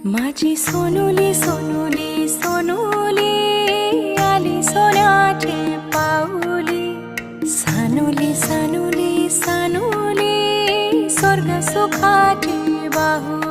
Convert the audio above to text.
माझी सोनुली सोनुली सोनुली आली सोन्याची पाऊली। सानुली सानुली सानुली स्वर्ग सुखाची बाहुली।